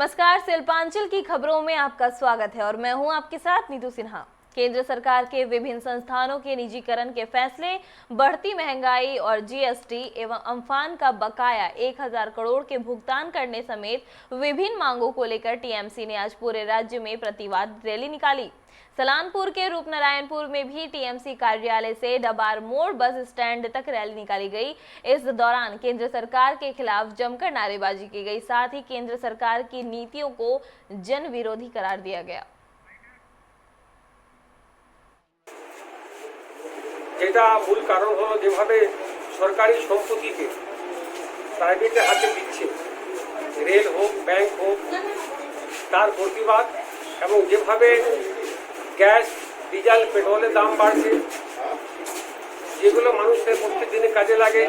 नमस्कार, शिल्पांचल की खबरों में आपका स्वागत है और मैं हूं आपके साथ नीतू सिन्हा। केंद्र सरकार के विभिन्न संस्थानों के निजीकरण के फैसले, बढ़ती महंगाई और जीएसटी एवं अम्फान का बकाया 1000 करोड़ के भुगतान करने समेत विभिन्न मांगों को लेकर टीएमसी ने आज पूरे राज्य में प्रतिवाद रैली निकाली। सलानपुर के रूपनारायणपुर में भी टीएमसी कार्यालय से डबार मोड़ बस स्टैंड तक रैली निकाली गई। इस दौरान केंद्र सरकार के खिलाफ जमकर नारेबाजी की गई, साथ ही केंद्र सरकार की नीतियों को जन विरोधी करार दिया गया। যেটা মূল কারণ হলো যেভাবে সরকারি সম্পত্তিকে প্রাইভেটের হাতে দিচ্ছে, রেল হোক ব্যাংক হোক, তার প্রতিবাদ এবং যেভাবে গ্যাস ডিজেল পেট্রোলের দাম বাড়ছে, যেগুলো মানুষের প্রত্যেক দিনে কাজে লাগে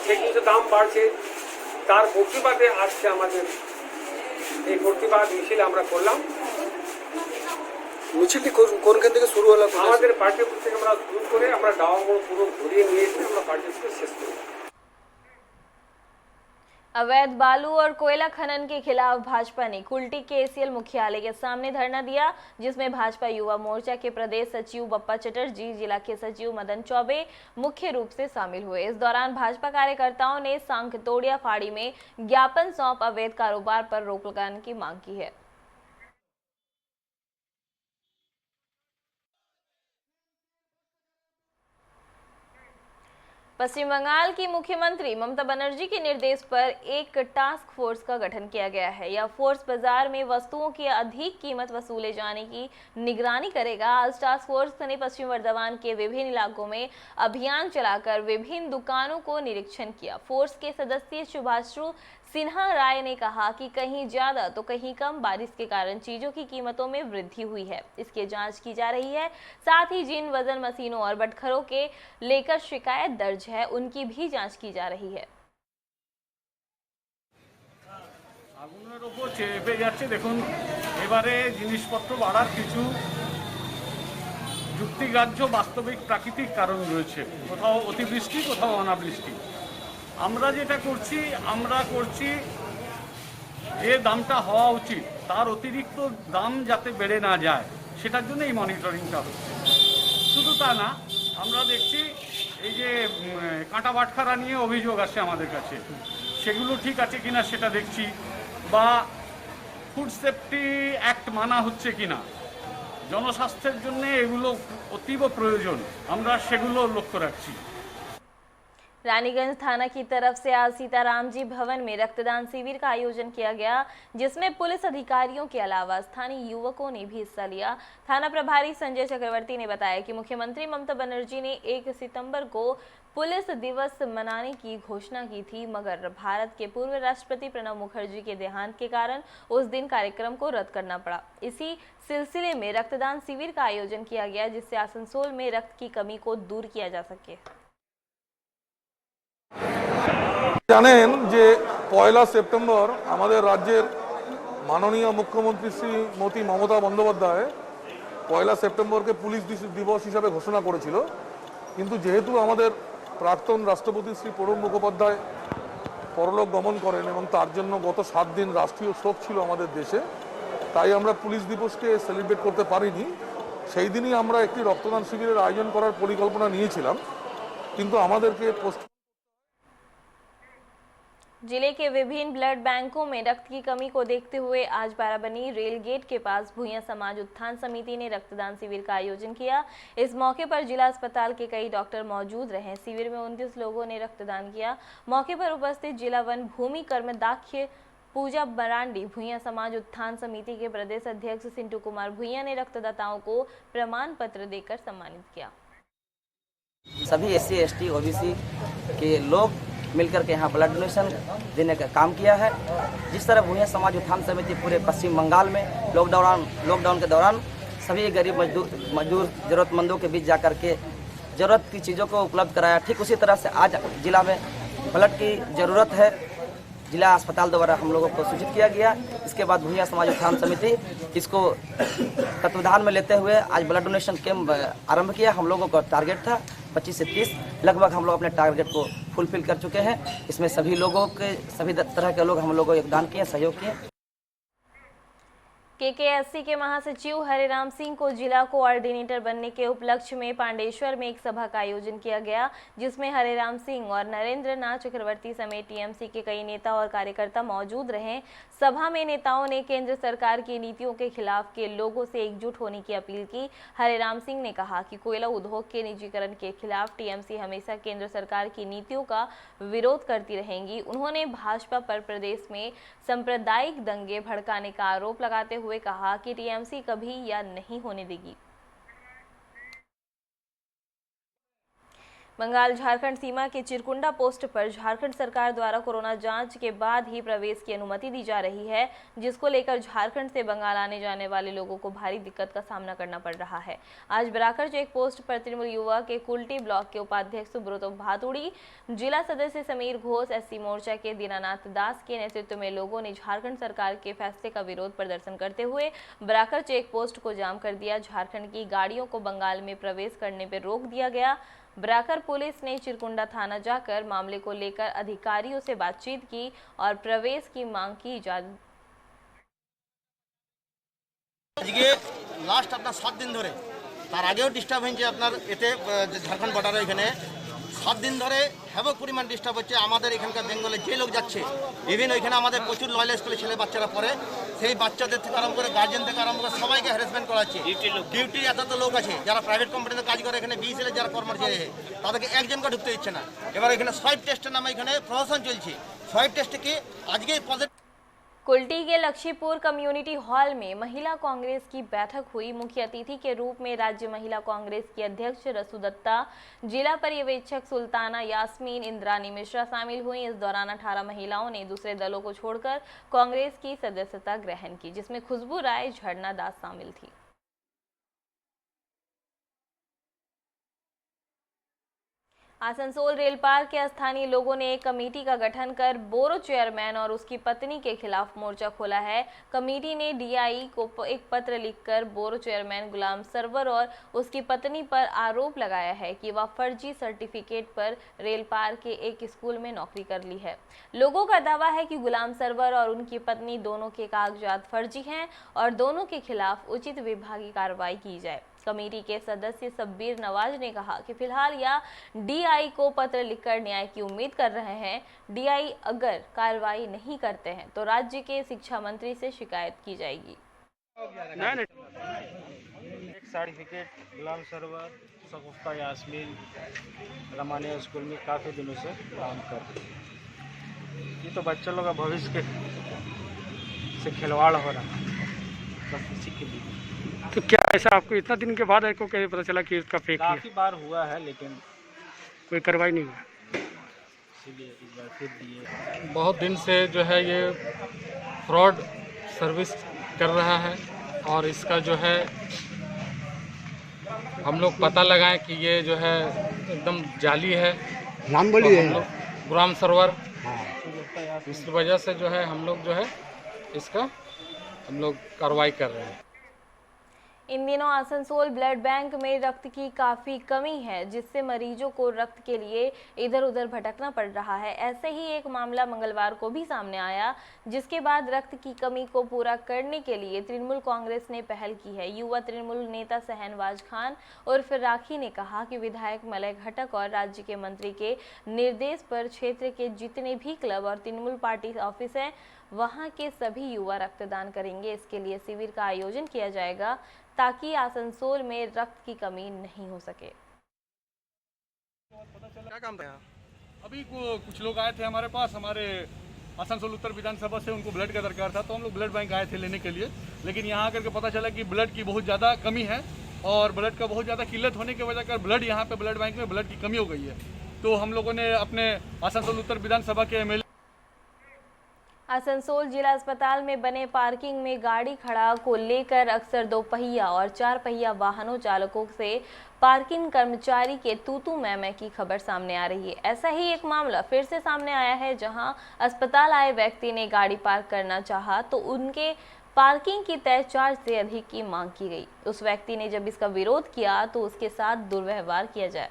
সেগুলো দাম বাড়ছে, তার প্রতিবাদে আসছে আমাদের এই প্রতিবাদ মিছিল আমরা করলাম। মিছিলটি কোনখান থেকে শুরু হলো? আমাদের পার্টি অফিস থেকে আমরা শুরু করে আমরা ডাওয়ার পুরো ঘুরিয়ে নিয়ে এসে আমরা পার্টি অফিস শেষ করি। अवैध बालू और कोयला खनन के खिलाफ भाजपा ने कुल्टी केसीएल मुख्यालय के सामने धरना दिया, जिसमें भाजपा युवा मोर्चा के प्रदेश सचिव बप्पा चटर्जी, जिला के सचिव मदन चौबे मुख्य रूप से शामिल हुए। इस दौरान भाजपा कार्यकर्ताओं ने सांखतोड़िया फाड़ी में ज्ञापन सौंप अवैध कारोबार पर रोक लगाने की मांग की है। पश्चिम बंगाल की मुख्यमंत्री ममता बनर्जी के निर्देश पर एक टास्क फोर्स का गठन किया गया है। यह फोर्स बाजार में वस्तुओं की अधिक कीमत वसूले जाने की निगरानी करेगा। आज टास्क फोर्स ने पश्चिम वर्धमान के विभिन्न इलाकों में अभियान चलाकर विभिन्न दुकानों को निरीक्षण किया। फोर्स के सदस्य शुभाश्रु सिन्हा राय ने कहा कि कहीं ज्यादा तो कहीं कम बारिश के कारण चीजों की कीमतों में वृद्धि हुई है, इसकी जांच की जा रही है। साथ ही जिन वजन मशीनों और बटखरों के लेकर शिकायत दर्ज है, उनकी भी जांच की जा रही है। আগুনের উপর চেপে যাচ্ছে। দেখুন, এবারে জিনিসপত্র বাড়ার কিছু যুক্তিগ্রাহ্য বাস্তবিক প্রাকৃতিক কারণ রয়েছে, কোথাও অতিবৃষ্টি, কোথাও অনাবৃষ্টি। আমরা যেটা করছি, আমরা করছি যে দামটা হওয়া উচিত তার অতিরিক্ত দাম যাতে বেড়ে না যায়, সেটার জন্য এই মনিটরিংটা হচ্ছে। শুধু তা না, আমরা দেখছি এই যে কাঁটা বাটখারা নিয়ে অভিযোগ আসে আমাদের কাছে, সেগুলো ঠিক আছে কিনা সেটা দেখছি, বা ফুড সেফটি অ্যাক্ট মানা হচ্ছে কিনা, জনস্বাস্থ্যের জন্য এগুলো অতীব প্রয়োজন, আমরা সেগুলো লক্ষ্য রাখছি। रानीगंज थाना की तरफ से आज सीताराम जी भवन में रक्तदान शिविर का आयोजन किया गया, जिसमें पुलिस अधिकारियों के अलावा स्थानीय युवकों ने भी हिस्सा लिया। थाना प्रभारी संजय चक्रवर्ती ने बताया कि मुख्यमंत्री ममता बनर्जी ने 1 सितंबर को पुलिस दिवस मनाने की घोषणा की थी, मगर भारत के पूर्व राष्ट्रपति प्रणब मुखर्जी के देहांत के कारण उस दिन कार्यक्रम को रद्द करना पड़ा। इसी सिलसिले में रक्तदान शिविर का आयोजन किया गया, जिससे आसनसोल में रक्त की कमी को दूर किया जा सके। জানেন যে 1 সেপ্টেম্বর আমাদের রাজ্যের মাননীয় মুখ্যমন্ত্রী শ্রীমতী মমতা বন্দ্যোপাধ্যায় 1 সেপ্টেম্বরকে পুলিশ দিবস হিসাবে ঘোষণা করেছিল, কিন্তু যেহেতু আমাদের প্রাক্তন রাষ্ট্রপতি শ্রী প্রণব মুখোপাধ্যায় পরলোক গমন করেন এবং তার জন্য গত 7 দিন রাষ্ট্রীয় শোক ছিল আমাদের দেশে, তাই আমরা পুলিশ দিবসকে সেলিব্রেট করতে পারিনি। সেই দিনই আমরা একটি রক্তদান শিবিরের আয়োজন করার পরিকল্পনা নিয়েছিলাম, কিন্তু আমাদেরকে जिले के विभिन्न ब्लड बैंकों में रक्त की कमी को देखते हुए आज बाराबनी रेल गेट के पास भूया समाज उत्थान समिति ने रक्तदान शिविर का आयोजन किया। इस मौके पर जिला अस्पताल के कई डॉक्टर मौजूद रहे। शिविर में 29 लोगों ने रक्तदान किया। मौके पर उपस्थित जिला वन भूमि कर्मदाख्य पूजा बरांडी भूया समाज उत्थान समिति के प्रदेश अध्यक्ष सिंटू कुमार भूया ने रक्तदाताओं को प्रमाण पत्र देकर सम्मानित किया। सभी SC ST OBC के लोग मिलकर के यहाँ ब्लड डोनेशन देने का काम किया है। जिस तरह भूया समाज उत्थान समिति पूरे पश्चिम बंगाल में लॉकडाउन के दौरान सभी गरीब मजदूर ज़रूरतमंदों के बीच जाकर के ज़रूरत की चीज़ों को उपलब्ध कराया, ठीक उसी तरह से आज जिला में ब्लड की ज़रूरत है। जिला अस्पताल द्वारा हम लोगों को सूचित किया गया। इसके बाद भूया समाज उत्थान समिति इसको तत्वाधान में लेते हुए आज ब्लड डोनेशन कैंप आरंभ किया। हम लोगों का टारगेट था 25 से 30, लगभग हम लोग अपने टारगेट को फुलफिल कर चुके हैं। इसमें सभी लोगों के सभी तरह के लोग हम लोगों को योगदान किए, सहयोग किए। केकेएससी के महासचिव हरिराम सिंह को जिला कोऑर्डिनेटर बनने के उपलक्ष्य में पांडेश्वर में एक सभा का आयोजन किया गया, जिसमें हरिराम सिंह और नरेंद्र नाथ चक्रवर्ती समेत टीएमसी के कई नेता और कार्यकर्ता मौजूद रहे। सभा में नेताओं ने केंद्र सरकार की नीतियों के खिलाफ के लोगों से एकजुट होने की अपील की। हरिराम सिंह ने कहा कि कोयला उद्योग के निजीकरण के खिलाफ टीएमसी हमेशा केंद्र सरकार की नीतियों का विरोध करती रहेंगी। उन्होंने भाजपा पर प्रदेश में सांप्रदायिक दंगे भड़काने का आरोप लगाते हुए कहा कि टीएमसी कभी या नहीं होने देगी। बंगाल झारखंड सीमा के चिरकुंडा पोस्ट पर झारखंड सरकार द्वारा कोरोना जांच के बाद ही प्रवेश की अनुमति दी जा रही है, जिसको लेकर झारखंड से बंगाल आने जाने वाले लोगों को भारी दिक्कत का सामना करना पड़ रहा है। आज बराकर चेक पोस्ट पर तृणमूल युवा के कुल्टी ब्लॉक के उपाध्यक्ष सुब्रतो भातुड़ी, जिला सदस्य समीर घोष, एससी मोर्चा के दीनानाथ दास के नेतृत्व में लोगों ने झारखंड सरकार के फैसले का विरोध प्रदर्शन करते हुए बराकर चेक पोस्ट को जाम कर दिया। झारखंड की गाड़ियों को बंगाल में प्रवेश करने पर रोक दिया गया। बराकर पुलिस ने चिरकुंडा थाना जाकर मामले को लेकर अधिकारियों से बातचीत की और प्रवेश की मांग की इजाजत। আজকে লাস্ট আপনার 7 দিন ধরে, তার আগেও ডিস্টার্ব হয়েছে আপনার এতে ঝাড়খণ্ড বর্ডারে এখানে 7 দিন ধরে হ্যাভক পরিমাণ ডিস্টার্ব হচ্ছে। আমাদের এখানকার বেঙ্গলে যে লোক যাচ্ছে, ইভেন ওইখানে আমাদের প্রচুর লয়াল স্কুলে ছেলে বাচ্চারা পড়ে, সেই বাচ্চাদের থেকে আরম্ভ করে গার্জেন থেকে আরম্ভ করে সবাইকে হ্যারাসমেন্ট করা হচ্ছে। ডিউটি এত লোক আছে যারা প্রাইভেট কোম্পানিতে কাজ করে, এখানে বিএসএল যারা কর্মচারী তাদেরকে একজনকে ঢুকতে দিচ্ছে না। এবার এখানে সোয়াইপ টেস্টের নামে এখানে প্রশাসন চলছে। সোয়াইপ টেস্টে কি আজকে পজিটিভ। कुल्टी के लक्ष्मीपुर कम्युनिटी हॉल में महिला कांग्रेस की बैठक हुई। मुख्य अतिथि के रूप में राज्य महिला कांग्रेस की अध्यक्ष रसू दत्ता, जिला पर्यवेक्षक सुल्ताना यास्मीन, इंद्रानी मिश्रा शामिल हुई। इस दौरान 18 महिलाओं ने दूसरे दलों को छोड़कर कांग्रेस की सदस्यता ग्रहण की, जिसमें खुशबू राय, झरना दास शामिल थी। आसनसोल रेल पार्क के स्थानीय लोगों ने एक कमेटी का गठन कर बोरो चेयरमैन और उसकी पत्नी के खिलाफ मोर्चा खोला है। कमेटी ने डीआई को एक पत्र लिखकर बोरो चेयरमैन गुलाम सरवर और उसकी पत्नी पर आरोप लगाया है कि वह फर्जी सर्टिफिकेट पर रेल पार्क के एक स्कूल में नौकरी कर ली है। लोगों का दावा है कि गुलाम सरवर और उनकी पत्नी दोनों के कागजात फर्जी हैं और दोनों के खिलाफ उचित विभागीय कार्रवाई की जाए। कमेटी के सदस्य सब्बीर नवाज ने कहा कि फिलहाल या डीआई को पत्र लिखकर न्याय की उम्मीद कर रहे हैं। डीआई अगर कार्रवाई नहीं करते हैं तो राज्य के शिक्षा मंत्री से शिकायत की जाएगी। एक सर्टिफिकेट गुलाम सरवर, शगुफ्ता यास्मीन रमानिया स्कूल में काफ़ी दिनों से काम कर रही है। ये तो बच्चों लोग का भविष्य से खिलवाड़ हो रहा है, बस इसी के लिए। तो क्या ऐसा आपको इतना दिन के बाद आपको कैसे पता चला कि इसका फेक है? काफ़ी बार हुआ है लेकिन कोई कार्रवाई नहीं हुआ, इसीलिए इस बार फिर दिए। बहुत दिन से जो है ये फ्रॉड सर्विस कर रहा है और इसका जो है हम लोग पता लगाएं कि ये जो है एकदम जाली है। नाम बोलिए। गुलाम सरवर, इस वजह से जो है हम लोग जो है इसका हम लोग कार्रवाई कर रहे हैं। इन दिनों आसनसोल ब्लड बैंक में रक्त की काफ़ी कमी है, जिससे मरीजों को रक्त के लिए इधर उधर भटकना पड़ रहा है। ऐसे ही एक मामला मंगलवार को भी सामने आया, जिसके बाद रक्त की कमी को पूरा करने के लिए तृणमूल कांग्रेस ने पहल की है। युवा तृणमूल नेता शहनवाज खान उर्फ राखी ने कहा कि विधायक मलय घटक और राज्य के मंत्री के निर्देश पर क्षेत्र के जितने भी क्लब और तृणमूल पार्टी ऑफिस हैं, वहां के सभी युवा रक्तदान करेंगे। इसके लिए शिविर का आयोजन किया जाएगा ताकि आसनसोल में रक्त की कमी नहीं हो सके। क्या काम था? अभी कुछ लोग आए थे हमारे पास, हमारे आसनसोल उत्तर विधानसभा से, उनको ब्लड का दरकार था, तो हम लोग ब्लड बैंक आए थे लेने के लिए। लेकिन यहाँ आकर के पता चला कि ब्लड की बहुत ज़्यादा कमी है और ब्लड का बहुत ज़्यादा किल्लत होने की वजह कर ब्लड यहाँ पे ब्लड बैंक में ब्लड की कमी हो गई है। तो हम लोगों ने अपने आसनसोल उत्तर विधानसभा के एमएलए आसनसोल जिला अस्पताल में बने पार्किंग में गाड़ी खड़ा को लेकर अक्सर 2 पहिया और 4 पहिया वाहनों चालकों से पार्किंग कर्मचारी के तू मैं की खबर सामने आ रही है। ऐसा ही एक मामला फिर से सामने आया है, जहां अस्पताल आए व्यक्ति ने गाड़ी पार्क करना चाहा तो उनके पार्किंग की तय चार्ज से अधिक की मांग की गई। उस व्यक्ति ने जब इसका विरोध किया तो उसके साथ दुर्व्यवहार किया जाए।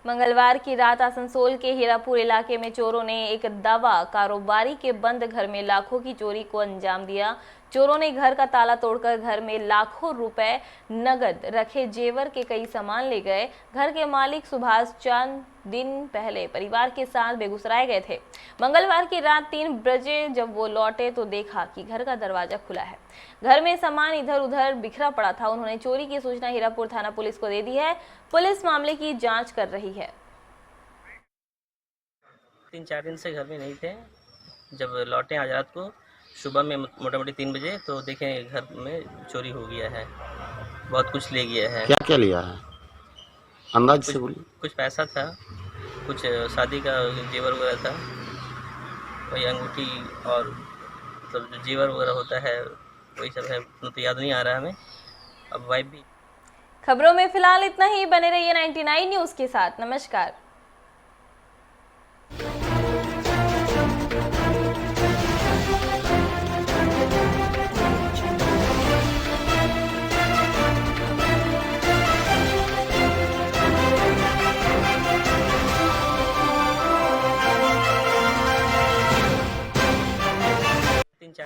मंगलवार की रात आसनसोल के हीरापुर इलाके में चोरों ने एक दवा कारोबारी के बंद घर में लाखों की चोरी को अंजाम दिया। चोरों ने घर का ताला तोड़कर घर में लाखों रुपए नगद रखे जेवर के कई सामान ले गए। घर के मालिक सुभाष चंद दिन पहले परिवार के साथ बेगूसराय गए थे। मंगलवार की रात 3 बजे जब वो लौटे तो देखा कि घर का दरवाजा खुला है। घर में सामान इधर उधर बिखरा पड़ा था। उन्होंने चोरी की सूचना हीरापुर थाना पुलिस को दे दी है। पुलिस मामले की जांच कर रही है। 3-4 दिन से घर में नहीं थे। जब लौटे आज रात को सुबह में मोटा मोटी 3 बजे तो देखें घर में चोरी हो गया है। बहुत कुछ ले गया है। क्या क्या लिया है अंदाज से बोलिए। कुछ पैसा था, कुछ शादी का जेवर वगैरह था, वही अंगूठी और मतलब जो जेवर वगैरह होता है वही सब है। तो याद नहीं आ रहा हमें। अब वाइफ भी। खबरों में फिलहाल इतना ही। बने रहिए 99 न्यूज़ के साथ। नमस्कार।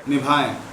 निभाएं।